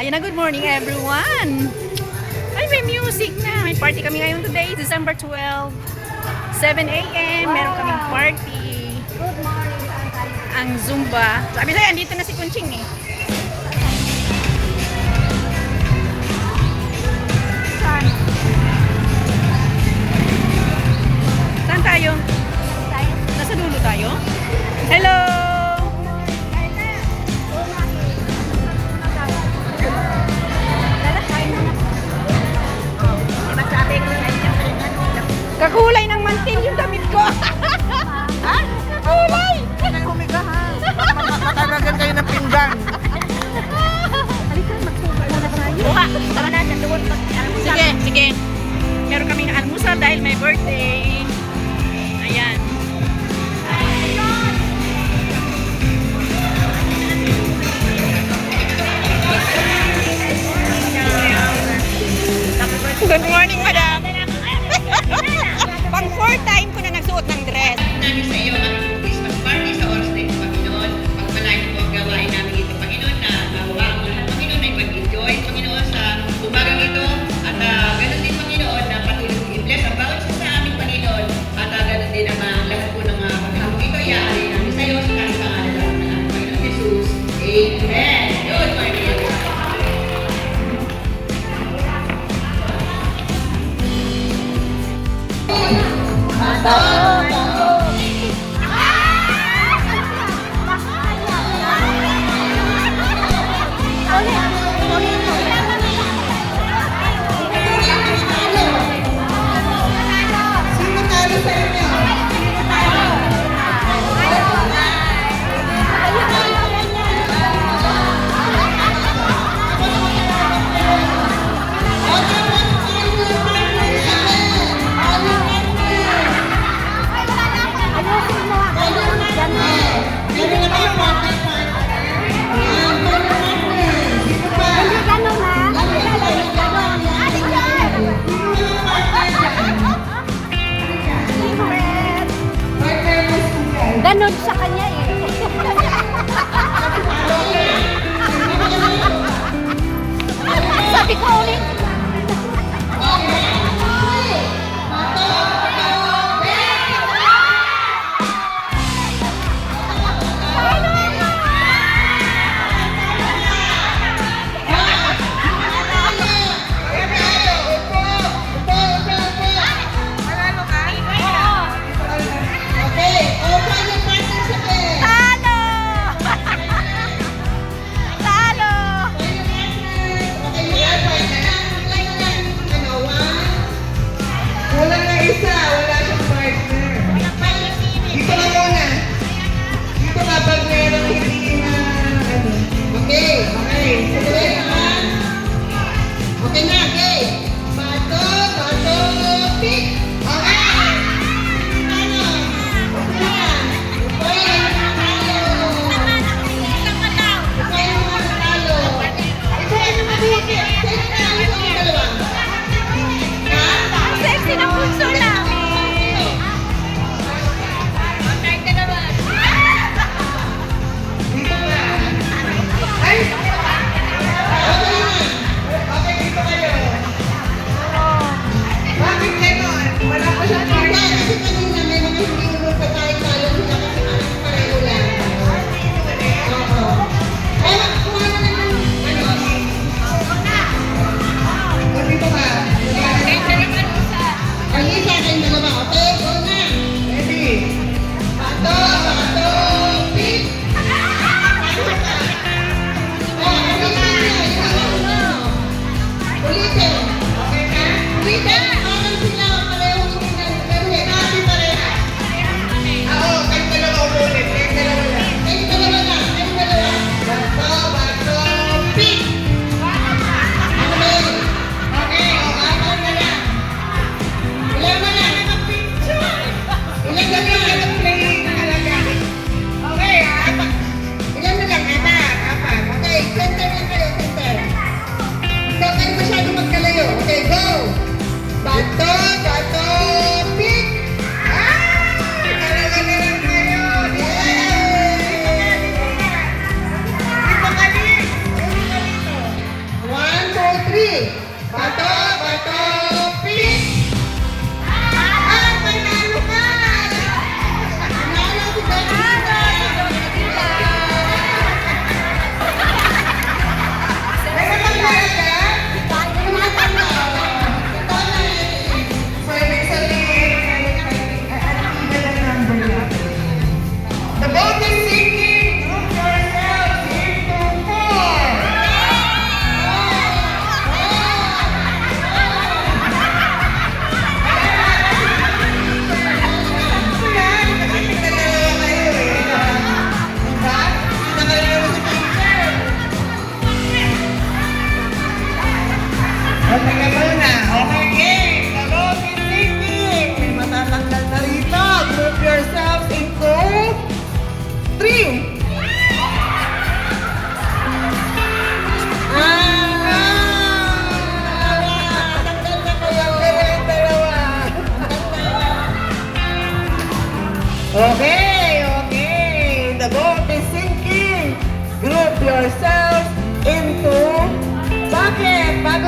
Ayan na, good morning everyone! Ay, may music na! May party kami ngayon today, December 12, 7 a.m. Meron kaming party. Good morning. Ang Zumba. Sabi sa'yo, andito na si Kunching eh. Saan tayo? Nasa dulo tayo? Hello! Kakulay ng mantin yung damit ko. Ha? Kakulay! Humiga ha. Matalagan kayo ng pinggan. Halika, magsuba na tayo. Buha! Tara na, doon. Sige, sige. Meron kaming almusal dahil may birthday. Ayan. Good morning, madam. Pang 4th time ko na nagsuot ng dress. Namin sa iyo ang Christmas party sa oras na ito, Panginoon. Pagpalain po ang gawain namin ito, Panginoon, na magawa ang lahat, Panginoon, ay mag-enjoy, Panginoon, sa umagang ito. At ganoon din, Panginoon, na patuloy i-bless ang bawat isa sa amin, Panginoon. At ganoon din naman lahat po ng paghamong ito, iaari namin sa iyo sa pangalan ng Panginoon Jesus. Amen. Good morning. Ganon sa kanya eh. Sabi ko ulit. Sexy na puso namin.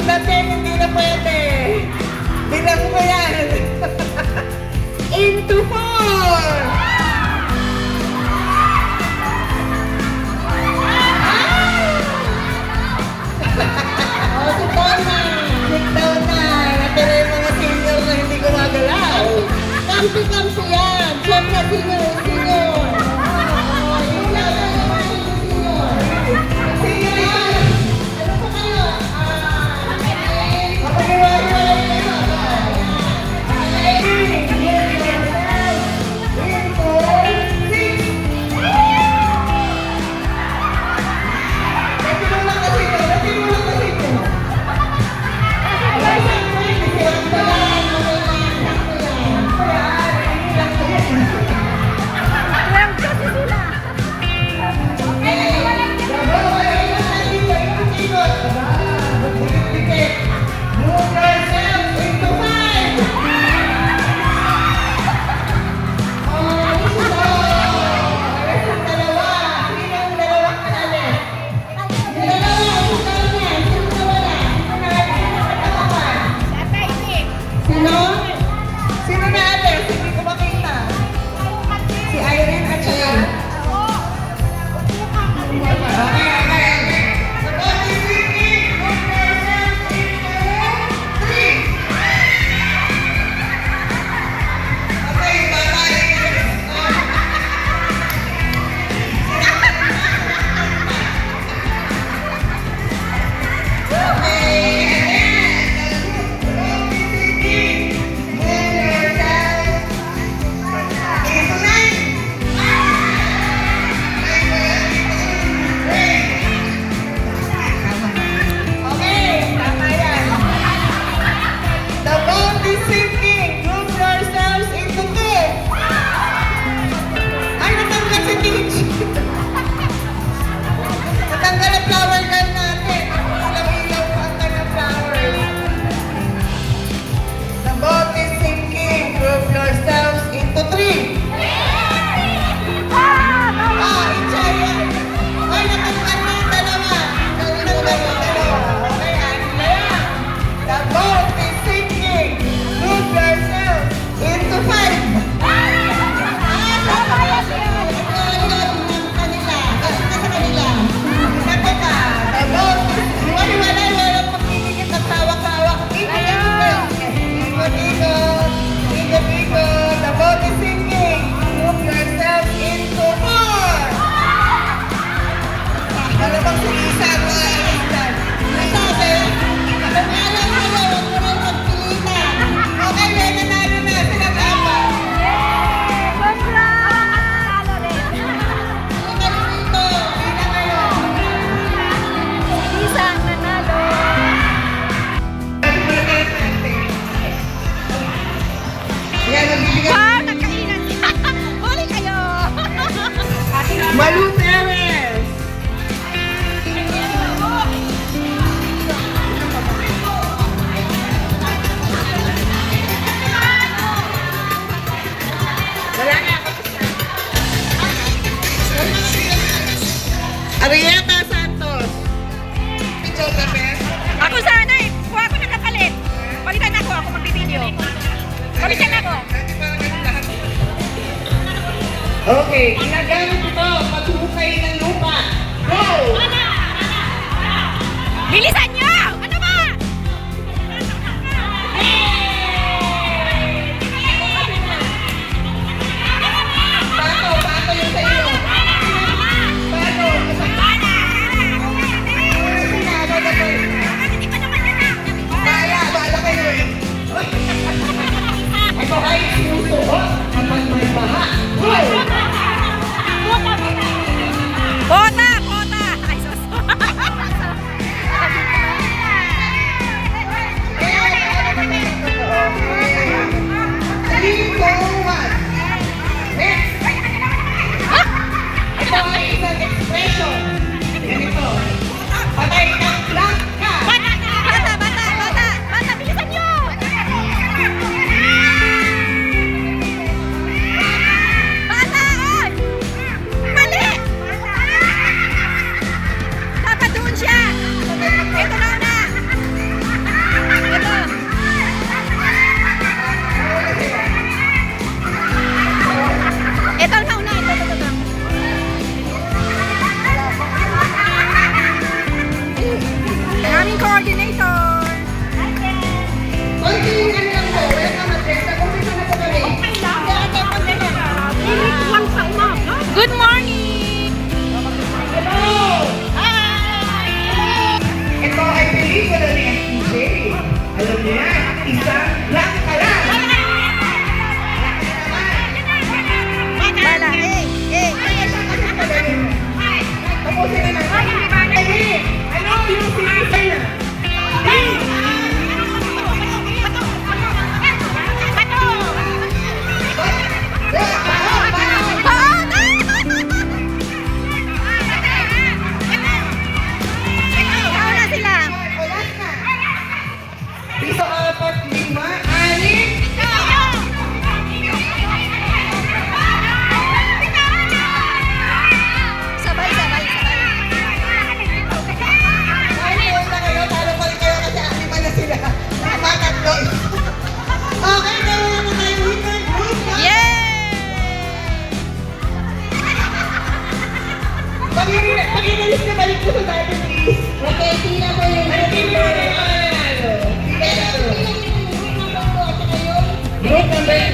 pagdating, hindi na pwede. Bilang mo yan. Into 4. Oh, sit down na. Sit down na. Natira yung mga senior na hindi gumagalaw. Kampi-kampi yan. Siyempre, senior. Oh, yun lang ang naman yung senior. Senior yan. Ano pa kayo? Kapag-iwalay kayo. Sino na ate? Hindi ko makita. Si Irene at siya. Natanggal ang flower gun natin. Ilaw-ilaw pa ang kanyang flowers. The boat is sinking. Group yourselves into 3. Itcha yan. Ay, natanggal na yung dalawa. Natanggal yung dalawa. Okay, ano na yan? The boat is sinking. Group yourselves into 5. Malu Perez! Wala na ako. Arieta Santos. Ito kami. Ako sana eh. Kuha ko ng kapalit. Palitan ako magbibideo. Palitan ako. Okay, ginagamit ito paghukay ng lupa. Go! Bilisan nyo! Ano ba? Pato yung sa iyo. Pato. Bala kayo eh. Ito ay sinusuot kapag may baha. Go! Bota! Bota! Ay, sus. coordinator. Okay, ano lang po, welcome at Resta. Kumpisa na po kami. One sa umaga. Good morning! Ito ay pelikula ni FTJ. Alam niyo yan, isang lang ka lang. Bala, Tapusin na natin. Hey, I know you see me here. Hey! Ikaw na sila. Piso, apat, lima, anim. Sabay, sabay, sabay. Ay, huwag na kayo, talo pa rin kayo kasi lima na sila. Tama, tatlo. Okay, kaya naman tayo winner. Pag-inalis na balik ko sa tayo, please. Okay, sila mo yun. Ay, hindi mo na nanalo. Pero, sila yung group number 2 at saka yung Group number